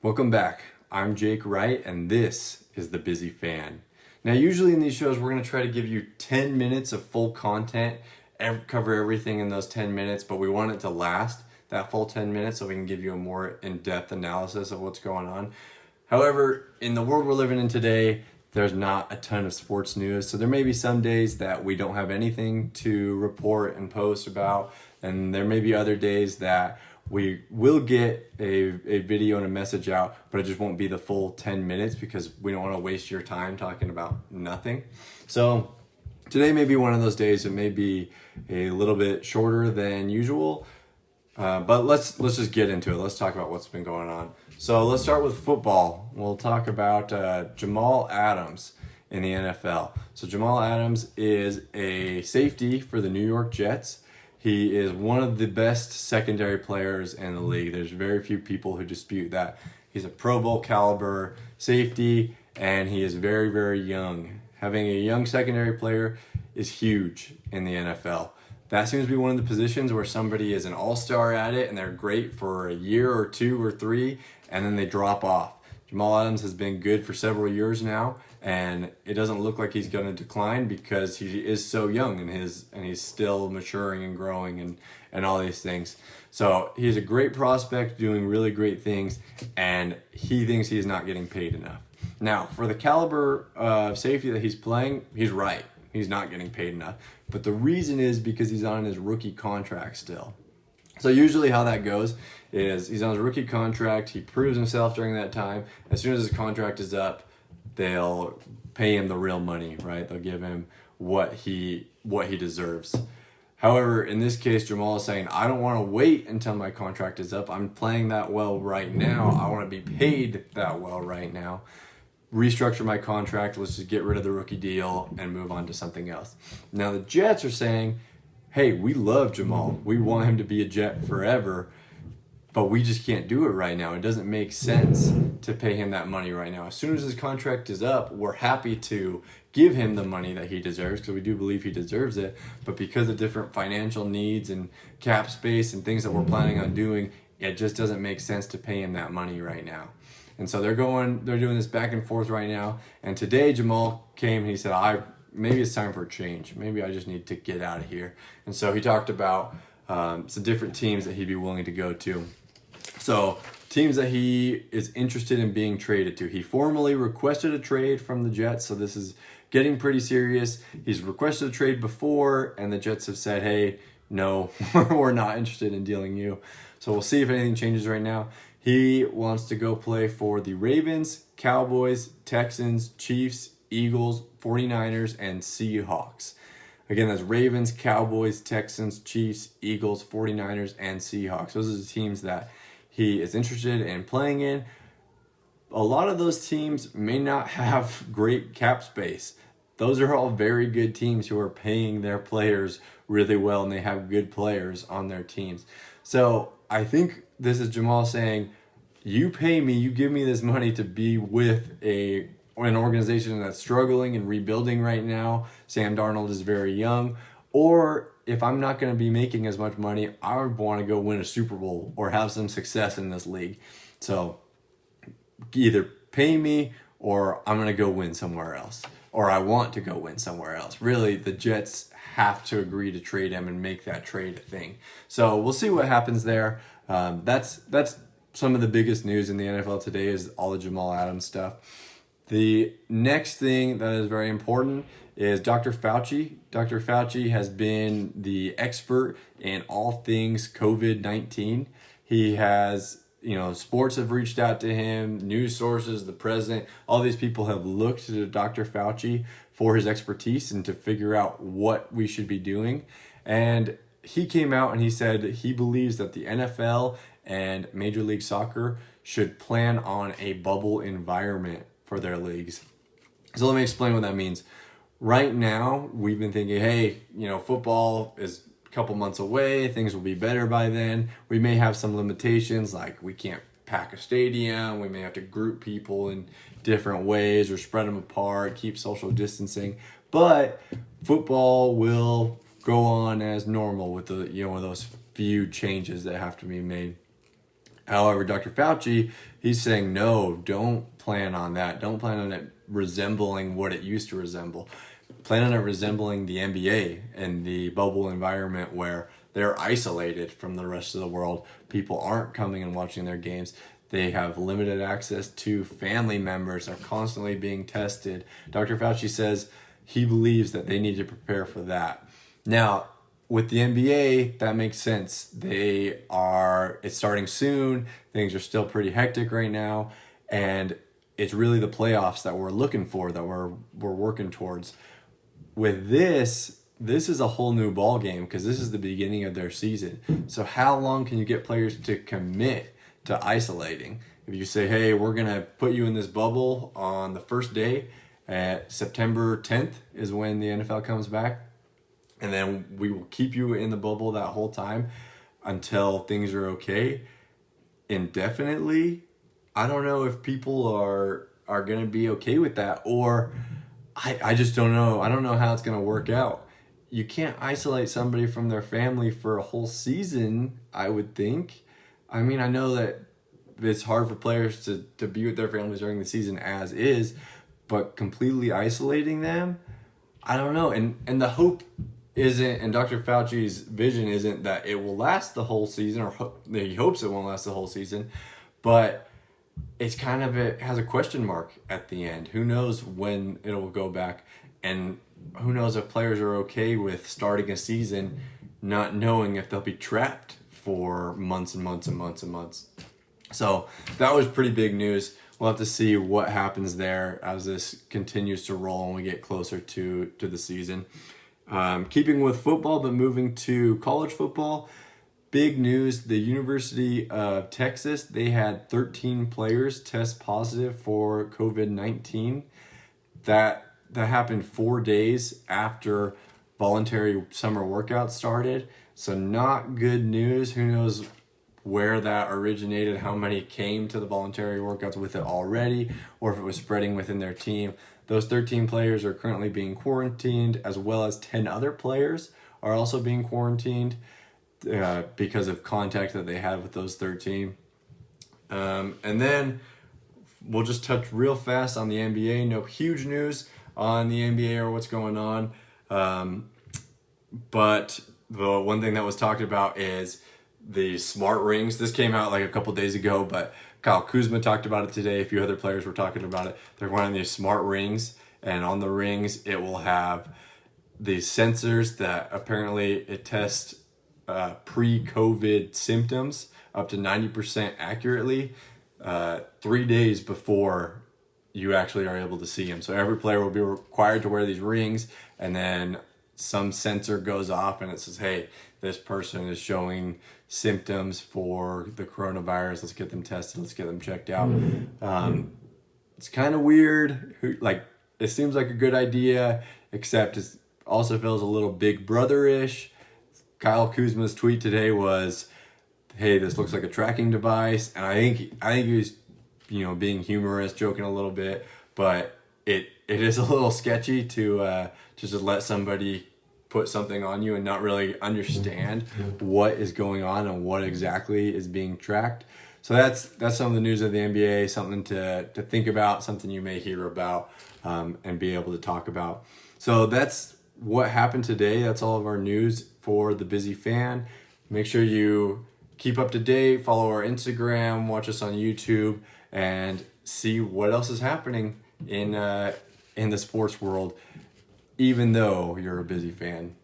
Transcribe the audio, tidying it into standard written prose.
Welcome back. I'm Jake Wright, and this is The Busy Fan. Now, usually in these shows, we're going to try to give you 10 minutes of full content, cover everything in those 10 minutes, but we want it to last that full 10 minutes so we can give you a more in-depth analysis of what's going on. However, in the world we're living in today, there's not a ton of sports news, so there may be some days that we don't have anything to report and post about, and there may be other days that we will get a video and a message out, but it just won't be the full 10 minutes because we don't want to waste your time talking about nothing. So today may be one of those days. It may be a little bit shorter than usual, but let's just get into it. Let's talk about what's been going on. So let's start with football. We'll talk about Jamal Adams in the NFL. So Jamal Adams is a safety for the New York Jets. He is one of the best secondary players in the league. There's very few people who dispute that. He's a Pro Bowl caliber safety, and he is very, very young. Having a young secondary player is huge in the NFL. That seems to be one of the positions where somebody is an all-star at it, and they're great for a year or two or three, and then they drop off. Jamal Adams has been good for several years now, and it doesn't look like he's going to decline because he is so young and he's still maturing and growing and all these things. So he's a great prospect doing really great things, and he thinks he's not getting paid enough. Now, for the caliber of safety that he's playing, he's right. He's not getting paid enough. But the reason is because he's on his rookie contract still. So usually how that goes is he's on his rookie contract, he proves himself during that time. As soon as his contract is up, they'll pay him the real money, right? They'll give him what he deserves. However, in this case, Jamal is saying, I don't want to wait until my contract is up. I'm playing that well right now. I want to be paid that well right now. Restructure my contract. Let's just get rid of the rookie deal and move on to something else. Now, the Jets are saying, hey, we love Jamal. We want him to be a Jet forever, but we just can't do it right now. It doesn't make sense to pay him that money right now. As soon as his contract is up, we're happy to give him the money that he deserves because we do believe he deserves it. But because of different financial needs and cap space and things that we're planning on doing, it just doesn't make sense to pay him that money right now. And so they're doing this back and forth right now. And today Jamal came and he said, maybe it's time for a change. Maybe I just need to get out of here. And so he talked about some different teams that he'd be willing to go to. So teams that he is interested in being traded to. He formally requested a trade from the Jets, so this is getting pretty serious. He's requested a trade before, and the Jets have said, hey, no, we're not interested in dealing you. So we'll see if anything changes right now. He wants to go play for the Ravens, Cowboys, Texans, Chiefs, Eagles, 49ers, and Seahawks. Again, that's Ravens, Cowboys, Texans, Chiefs, Eagles, 49ers, and Seahawks. Those are the teams that he is interested in playing in. A lot of those teams may not have great cap space. Those are all very good teams who are paying their players really well, and they have good players on their teams. So I think this is Jamal saying, you pay me, you give me this money to be with an organization that's struggling and rebuilding right now. Sam Darnold is very young. Or if I'm not going to be making as much money, I would want to go win a Super Bowl or have some success in this league. So either pay me or I'm going to go win somewhere else. Or I want to go win somewhere else. Really, the Jets have to agree to trade him and make that trade a thing. So we'll see what happens there. That's some of the biggest news in the NFL today is all the Jamal Adams stuff. The next thing that is very important is Dr. Fauci. Dr. Fauci has been the expert in all things COVID-19. He has, sports have reached out to him, news sources, the president, all these people have looked to Dr. Fauci for his expertise and to figure out what we should be doing. And he came out and he said he believes that the NFL and Major League Soccer should plan on a bubble environment for their leagues. So let me explain what that means. Right now, we've been thinking, hey, football is a couple months away. Things will be better by then. We may have some limitations, like we can't pack a stadium. We may have to group people in different ways or spread them apart, keep social distancing. But football will go on as normal with with those few changes that have to be made. However, Dr. Fauci, he's saying, no, don't plan on that. Don't plan on it resembling what it used to resemble. Plan on it resembling the NBA and the bubble environment where they're isolated from the rest of the world. People aren't coming and watching their games. They have limited access to family members, are constantly being tested. Dr. Fauci says he believes that they need to prepare for that. Now, with the NBA, that makes sense. It's starting soon. Things are still pretty hectic right now. And it's really the playoffs that we're looking for, that we're working towards. With this is a whole new ball game because this is the beginning of their season. So how long can you get players to commit to isolating? If you say, hey, we're going to put you in this bubble on the first day, September 10th is when the NFL comes back, and then we will keep you in the bubble that whole time until things are okay indefinitely. I don't know if people are going to be okay with that, or I just don't know. I don't know how it's going to work out. You can't isolate somebody from their family for a whole season, I would think. I mean, I know that it's hard for players to be with their families during the season as is, but completely isolating them, I don't know. And the hope isn't, and Dr. Fauci's vision isn't that it will last the whole season, or he hopes it won't last the whole season, but it has a question mark at the end. Who knows when it will go back, and who knows if players are okay with starting a season not knowing if they'll be trapped for months and months and months and months. So that was pretty big news. We'll have to see what happens there as this continues to roll and we get closer to the season. Keeping with football, but moving to college football, big news, the University of Texas, they had 13 players test positive for COVID-19. That happened 4 days after voluntary summer workouts started. So not good news. Who knows where that originated, how many came to the voluntary workouts with it already, or if it was spreading within their team. Those 13 players are currently being quarantined, as well as 10 other players are also being quarantined because of contact that they had with those 13. And then we'll just touch real fast on the NBA. No huge news on the NBA or what's going on. But the one thing that was talked about is the smart rings. This came out like a couple days ago, but Kyle Kuzma talked about it today. A few other players were talking about it. They're wearing these smart rings, and on the rings, it will have these sensors that apparently it tests pre-COVID symptoms up to 90% accurately 3 days before you actually are able to see them. So every player will be required to wear these rings, and then some sensor goes off and it says, hey, this person is showing symptoms for the coronavirus. Let's get them tested. Let's get them checked out. It's kind of weird. It seems like a good idea, except it also feels a little Big Brother-ish. Kyle Kuzma's tweet today was, hey, this looks like a tracking device. And I think he was, being humorous, joking a little bit, but it is a little sketchy to just let somebody put something on you and not really understand what is going on and what exactly is being tracked. So that's some of the news of the NBA, something to think about, something you may hear about and be able to talk about. So that's what happened today. That's all of our news for the Busy Fan. Make sure you keep up to date, follow our Instagram, watch us on YouTube, and see what else is happening in the sports world, even though you're a Busy Fan.